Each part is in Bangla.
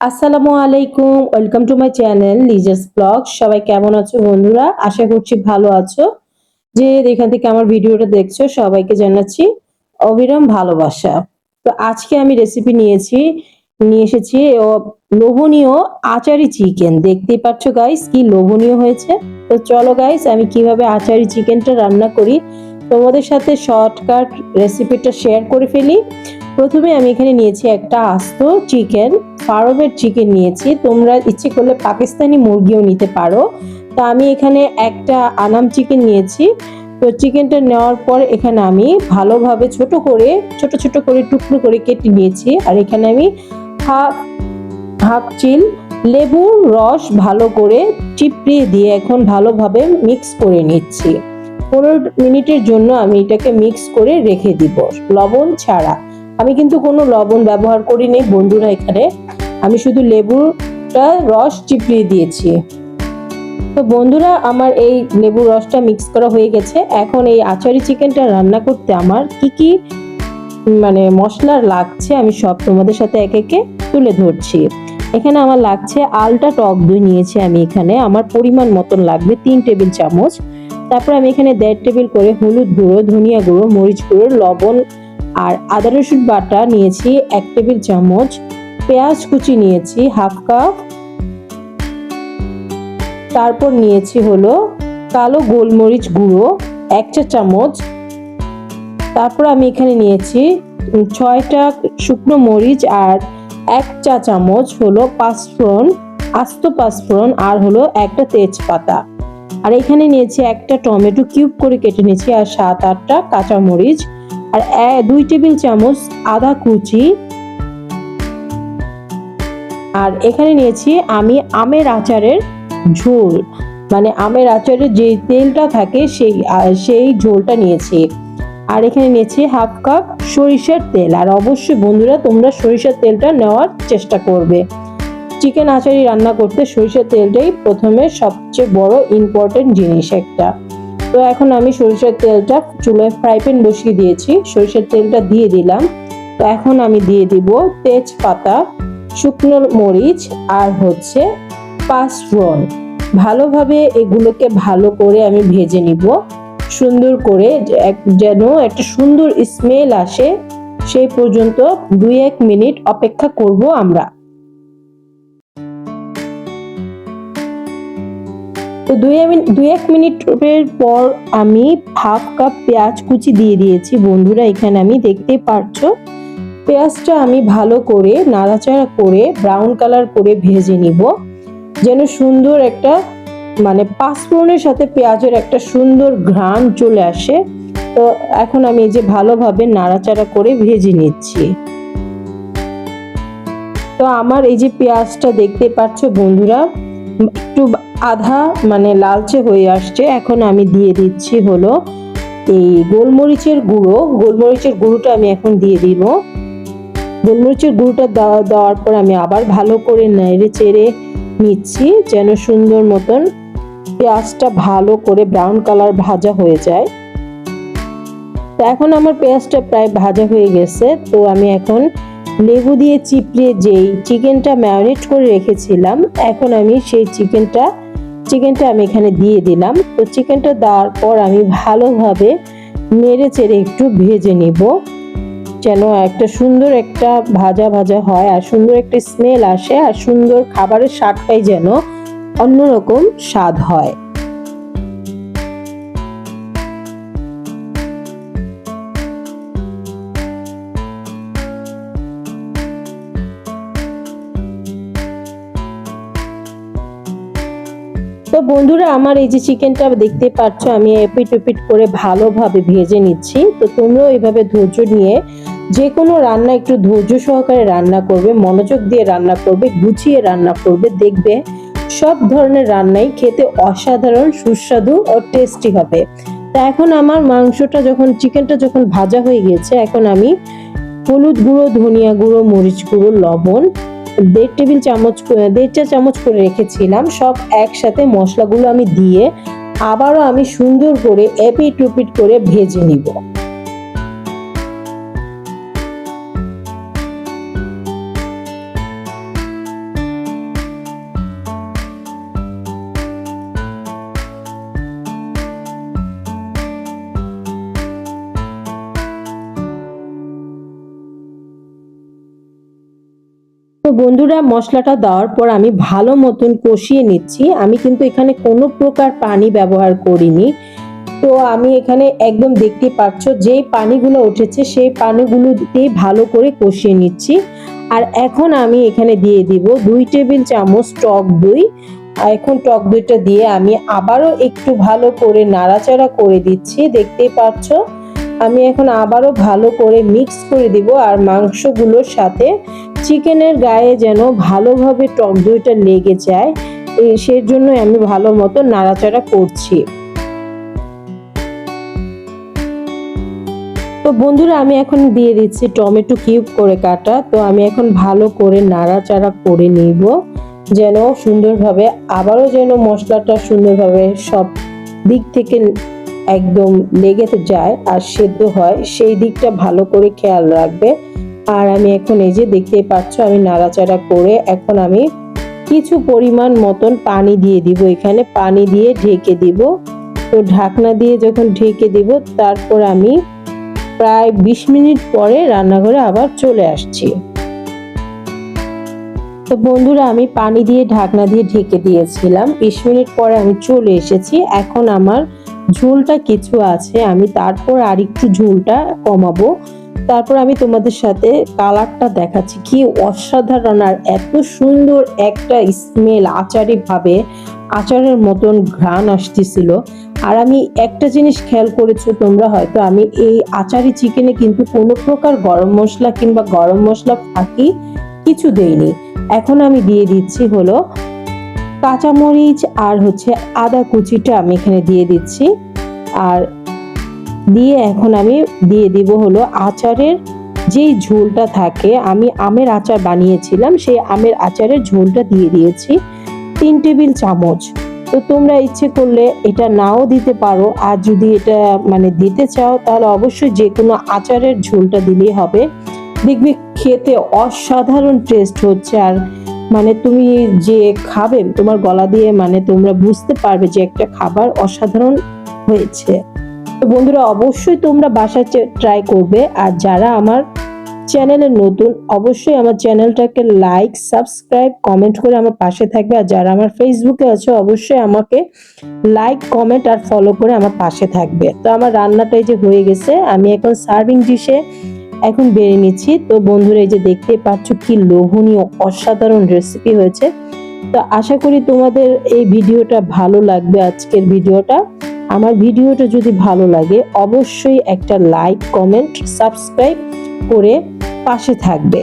আসসালামু আলাইকুম, welcome to my channel Liza's blog. সবাই কেমন আছো বন্ধুরা? আশা করছি ভালো আছো। যে যেখান থেকে আমার ভিডিওটা দেখছো সবাইকে জানাচ্ছি অবিরাম ভালোবাসা। তো আজকে আমি রেসিপি নিয়ে এসেছি লোভনীয় আচারি চিকেন। দেখতেই পাচ্ছ গাইস কি লোভনীয় হয়েছে। তো চলো গাইস, আমি কিভাবে আচারি চিকেনটা রান্না করি তোমাদের সাথে শর্টকাট রেসিপিটা শেয়ার করে ফেলি। প্রথমে আমি এখানে নিয়েছি একটা আস্ত চিকেন, ফার্মের চিকেন নিয়েছি। তোমরা ইচ্ছে করলে পাকিস্তানি মুরগিও নিতে পারো। তো আমি এখানে একটা আনাম চিকেন নিয়েছি। তো চিকেনটা নেওয়ার পর এখানে আমি ভালোভাবে ছোট ছোট করে টুকরো করে কেটে নিয়েছি। আর এখানে আমি হাফ হাফ চিল লেবুর রস ভালো করে চিপড়িয়ে দিয়ে এখন ভালোভাবে মিক্স করে নিচ্ছি। 15 মিনিটের জন্য আমি এটাকে মিক্স করে রেখে দিব লবণ ছাড়া। আমি কিন্তু কোনো লবণ ব্যবহার করিনি বন্ধুরা, এখানে আমি শুধু লেবুটা রস চিপড়িয়ে দিয়েছি। তো বন্ধুরা, আমার এই লেবুর রসটা মিক্স করা হয়ে গেছে। এখন এই আচারি চিকেনটা রান্না করতে আমার কি মশলা লাগছে আমি সব তোমাদের সাথে একে তুলে ধরছি। এখানে আমার লাগছে আলটা টক দই নিয়েছি আমি, এখানে আমার পরিমাণ মতন লাগবে 3 টেবিল চামচ। তারপর আমি এখানে 1.5 টেবিল করে হলুদ গুঁড়ো, ধনিয়া গুঁড়ো, মরিচ গুঁড়ো, লবণ আর আদা রসুন বাটা নিয়েছি 1 টেবিল চামচ। পেঁয়াজ কুচি নিয়েছি হাফ কাপ। তারপর নিয়েছি হলো কালো গোলমরিচ গুঁড়ো 1 চা চামচ। তারপর আমি এখানে নিয়েছি 6টা শুকনো মরিচ আর 1 চা চামচ হলো পাঁচফোড়ন, আস্ত পাঁচফোড়ন, আর হলো একটা তেজপাতা। আর এখানে নিয়েছি একটা টমেটো কিউব করে কেটে নিয়েছি, আর 7-8টা কাঁচা মরিচ, আর 2 টেবিল চামচ আদা কুচি। আর এখানে নিয়েছি আমি আমের আচারের ঝোল, আমের আচারের যে তেলটা থাকে সেই ঝোলটা নিয়েছি। আর এখানে নিয়েছি হাফ কাপ সরিষার তেল। আর অবশ্যই বন্ধুরা, তোমরা সরিষার তেলটা নেওয়ার চেষ্টা করবে। চিকেন আচারি রান্না করতে সরিষার তেলটাই প্রথমে সবচেয়ে বড় ইম্পর্টেন্ট জিনিস একটা। তো এখন আমি সরিষার তেলটা চুলায় ফ্রাই প্যান বসিয়ে দিয়েছি, সরিষার তেলটা দিয়ে দিলাম। তো এখন আমি দিয়ে দিব তেজপাতা, শুকনো মরিচ আর হচ্ছে পাঁচফোড়ন। ভালোভাবে এগুলোকে ভালো করে আমি ভেজে নিব, সুন্দর করে যেন একটা সুন্দর স্মেল আসে সেই পর্যন্ত 2-1 মিনিট অপেক্ষা করব আমরা। তো 2-1 মিনিটের পর আমি হাফ কাপ পেঁয়াজ কুচি দিয়ে দিয়েছি বন্ধুরা। এখানে আমি দেখতে পাচ্ছ পেঁয়াজটা আমি ভালো করে নাড়াচাড়া করে ব্রাউন কালার করে ভেজে নিব, যেন সুন্দর একটা পাঁচফোড়নের সাথে পেঁয়াজের একটা সুন্দর ঘ্রাণ চলে আসে। তো এখন আমি এই যে ভালোভাবে নাড়াচাড়া করে ভেজে নিচ্ছি। তো আমার এই যে পেঁয়াজটা দেখতে পাচ্ছ বন্ধুরা একটু আধা লালচে হয়ে আসছে। এখন আমি দিয়ে দিচ্ছি হলো এই গোলমরিচের গুঁড়োটা আমি এখন দিয়ে দিব। গোলমরিচের গুঁড়োটা দেওয়ার পর আমি আবার ভালো করে নেড়ে চেড়ে নিচ্ছি, যেন সুন্দর মতন পেঁয়াজটা ভালো করে ব্রাউন কালার ভাজা হয়ে যায়। তো এখন আমার পেঁয়াজটা প্রায় ভাজা হয়ে গেছে। তো আমি এখন লেবু দিয়ে চিপড়িয়ে যেই চিকেনটা ম্যারিনেট করে রেখেছিলাম, এখন আমি সেই চিকেনটা আমি এখানে দিয়ে দিলাম। তো চিকেনটা দেওয়ার পর আমি ভালোভাবে নেড়ে চেড়ে একটু ভেজে নিব, যেন একটা সুন্দর একটা ভাজা ভাজা হয় আর সুন্দর একটা স্মেল আসে, আর সুন্দর খাবারের স্বাদটাই যেন অন্যরকম স্বাদ হয়। তো বন্ধুরা, আমার এই যে চিকেনটা দেখতে পাচ্ছ আমি এপিট ওপিট করে ভালোভাবে ভেজে নিচ্ছি। তো তোমরাও এইভাবে ধৈর্য নিয়ে যে কোনো রান্না একটু ধৈর্য সহকারে রান্না করবে, মনোযোগ দিয়ে রান্না করবে, গুছিয়ে রান্না করবে, দেখবে সব ধরনের রান্নাই খেতে অসাধারণ সুস্বাদু ও টেস্টি হবে। তা এখন আমার চিকেনটা যখন ভাজা হয়ে গেছে, এখন আমি হলুদ গুঁড়ো, ধনিয়া গুঁড়ো, মরিচ গুঁড়ো, লবণ 1.5 চা চামচ করে রেখেছিলাম, সব একসাথে মশলাগুলো আমি দিয়ে আবারও আমি সুন্দর করে এপিট ওপিট করে ভেজে নিব। তো বন্ধুরা, মশলাটা দেওয়ার পর আমি ভালো মতন কষিয়ে নিচ্ছি। আমি কিন্তু এখানে কোনো প্রকার পানি ব্যবহার করিনি। তো আমি এখানে একদম দেখতে পাচ্ছ যেই পানিগুলো উঠেছে সেই পানিগুলো দিয়েই ভালো করে কষিয়ে নিচ্ছি। আর এখন আমি এখানে দিয়ে দিব 2 টেবিল চামচ টক দই। এখন টক দইটা দিয়ে আমি আবারও একটু ভালো করে নাড়াচাড়া করে দিচ্ছি। দেখতেই পাচ্ছ আমি এখন আবারও ভালো করে মিক্স করে দিব। আর মাংসগুলোর সাথে চিকেনের গায়ে যেন ভালোভাবে টক দইটা লেগে যায়, সেই জন্য আমি ভালো মতো নাড়াচাড়া করছি। তো বন্ধুরা, আমি এখন দিয়ে দিচ্ছি টমেটো কিউব করে কাটা। তো আমি এখন ভালো করে নাড়াচাড়া করে নিব যেন সুন্দরভাবে আবারও যেন মশলাটা সুন্দরভাবে সব দিক থেকে একদম লেগে যায় আর সেদ্ধ হয়, সেই দিকটা ভালো করে খেয়াল রাখবে। আর আমি এখন এই যে দেখতেই পাচ্ছ আমি নাড়াচাড়া করে এখন আমি কিছু পরিমাণ মতন পানি দিয়ে দিব। এখানে পানি দিয়ে ঢেকে দিব। তো ঢাকনা দিয়ে যখন ঢেকে দিব তারপর আমি প্রায় 20 মিনিট পরে রান্নাঘরে আবার চলে আসছি। তো বন্ধুরা, আমি পানি দিয়ে ঢাকনা দিয়ে ঢেকে দিয়েছিলাম। 20 মিনিট পরে আমি চলে এসেছি। এখন আমার ঝোলটা কিছু আছে, আমি তারপর আরেকটু ঝোলটা কমাবো। তারপর আমি তোমাদের সাথে কালারটা দেখাচ্ছি, কি অসাধারণ আর এত সুন্দর একটা স্মেল, আচারি ভাবে আচারের মতন ঘ্রাণ আসতেছিল। আর আমি একটা জিনিস খেয়াল করেছো তোমরা হয়তো, আমি এই আচারি চিকেনে কিন্তু কোনো প্রকার গরম মশলা কিংবা গরম মশলা ফাঁকি কিছু দেইনি। এখন আমি দিয়ে দিচ্ছি হলো কাঁচামরিচ আর হচ্ছে আদা কুচিটা আমি এখানে দিয়ে দিচ্ছি। আর দিয়ে এখন আমি দিয়ে দিব হলো আচারের যেই ঝোলটা থাকে, আমি আমের আচার বানিয়েছিলাম সেই আমের আচারের ঝোলটা দিয়ে দিয়েছি 3 টেবিল চামচ। তো তোমরা ইচ্ছে করলে এটা নাও দিতে পারো, আর যদি এটা মানে দিতে চাও তাহলে অবশ্যই যে কোনো আচারের ঝোলটা দিলেই হবে। দেখবে খেতে অসাধারণ টেস্ট হচ্ছে। আর মানে তুমি যে খাবে তোমার গলা দিয়ে মানে তোমরা বুঝতে পারবে যে একটা খাবার অসাধারণ হয়েছে। তো বন্ধুরা, অবশ্যই তোমরা বাসায় ট্রাই করবে। আর যারা আমার চ্যানেলে নতুন অবশ্যই আমার চ্যানেলটাকে লাইক, সাবস্ক্রাইব, কমেন্ট করে আমার পাশে থাকবে। আর যারা আমার ফেসবুকে আছে অবশ্যই আমাকে লাইক, কমেন্ট আর ফলো করে আমার পাশে থাকবে। তো আমার রান্নাটাই যে হয়ে গেছে, আমি এখন সার্ভিং ডিশে এখন বেড়ে নিচ্ছি। তো বন্ধুরা, এই যে দেখতে পাচ্ছ কি লোভনীয় অসাধারণ রেসিপি হয়েছে। তো আশা করি তোমাদের এই ভিডিওটা ভালো লাগবে। আজকের ভিডিওটা, আমার ভিডিওটা যদি ভালো লাগে অবশ্যই একটা লাইক, কমেন্ট, সাবস্ক্রাইব করে পাশে থাকবে।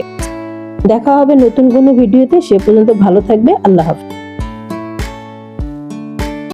দেখা হবে নতুন কোনো ভিডিওতে। সে পর্যন্ত ভালো থাকবে। আল্লাহ হাফেজ।